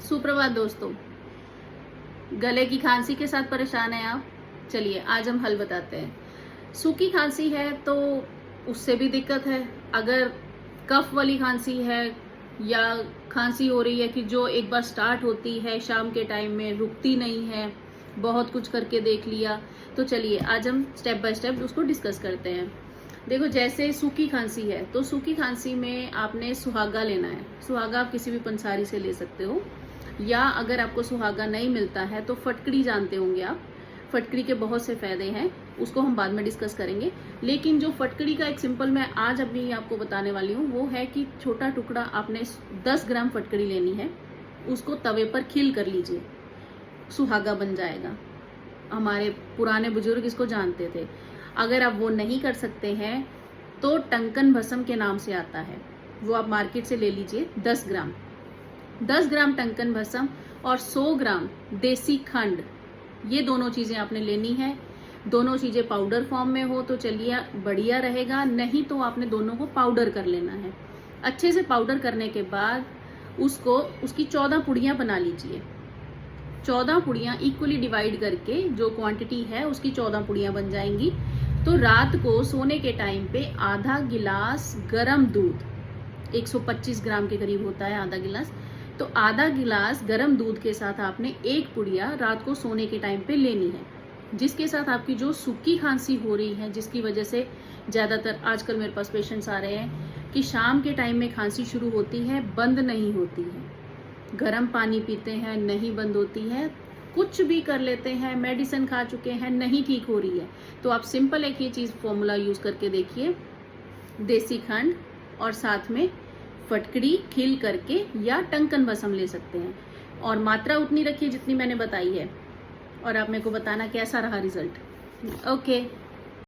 सुप्रभात दोस्तों। गले की खांसी के साथ परेशान हैं आप? चलिए आज हम हल बताते हैं। सूखी खांसी है तो उससे भी दिक्कत है। अगर कफ वाली खांसी है या खांसी हो रही है कि जो एक बार स्टार्ट होती है शाम के टाइम में रुकती नहीं है, बहुत कुछ करके देख लिया, तो चलिए आज हम स्टेप बाय स्टेप उसको डिस्कस करते हैं। देखो, जैसे सूखी खांसी है तो सूखी खांसी में आपने सुहागा लेना है। सुहागा आप किसी भी पंसारी से ले सकते हो, या अगर आपको सुहागा नहीं मिलता है तो फटकड़ी जानते होंगे आप। फटकड़ी के बहुत से फायदे हैं, उसको हम बाद में डिस्कस करेंगे। लेकिन जो फटकड़ी का एक सिंपल मैं आज अभी आपको बताने वाली हूँ वो है कि छोटा टुकड़ा आपने 10 ग्राम फटकड़ी लेनी है, उसको तवे पर खील कर लीजिए, सुहागा बन जाएगा। हमारे पुराने बुजुर्ग इसको जानते थे। अगर आप वो नहीं कर सकते हैं तो टंकन भस्म के नाम से आता है, वो आप मार्केट से ले लीजिए 10 ग्राम। 10 ग्राम टंकन भस्म और 100 ग्राम देसी खंड, ये दोनों चीजें आपने लेनी है। दोनों चीजें पाउडर फॉर्म में हो तो चलिए बढ़िया रहेगा, नहीं तो आपने दोनों को पाउडर कर लेना है। अच्छे से पाउडर करने के बाद उसकी 14 पुड़ियां बना लीजिए। 14 पुड़ियां इक्वली डिवाइड करके जो क्वांटिटी है उसकी 14 पुड़ियां बन जाएंगी। तो रात को सोने के टाइम पे आधा गिलास गरम दूध, 125 ग्राम के करीब होता है आधा गिलास, तो आधा गिलास गरम दूध के साथ आपने एक पुड़िया रात को सोने के टाइम पे लेनी है, जिसके साथ आपकी जो सूखी खांसी हो रही है, जिसकी वजह से ज्यादातर आजकल मेरे पास पेशेंट्स आ रहे हैं कि शाम के टाइम में खांसी शुरू होती है, बंद नहीं होती है। गर्म पानी पीते हैं, नहीं बंद होती है, कुछ भी कर लेते हैं, मेडिसिन खा चुके हैं, नहीं ठीक हो रही है, तो आप सिंपल एक ये चीज फॉर्मूला यूज करके देखिए, देसी खंड और साथ में फटकड़ी खील करके या टंकन भस्म ले सकते हैं, और मात्रा उतनी रखिए जितनी मैंने बताई है, और आप मेरे को बताना कैसा रहा रिजल्ट। ओके।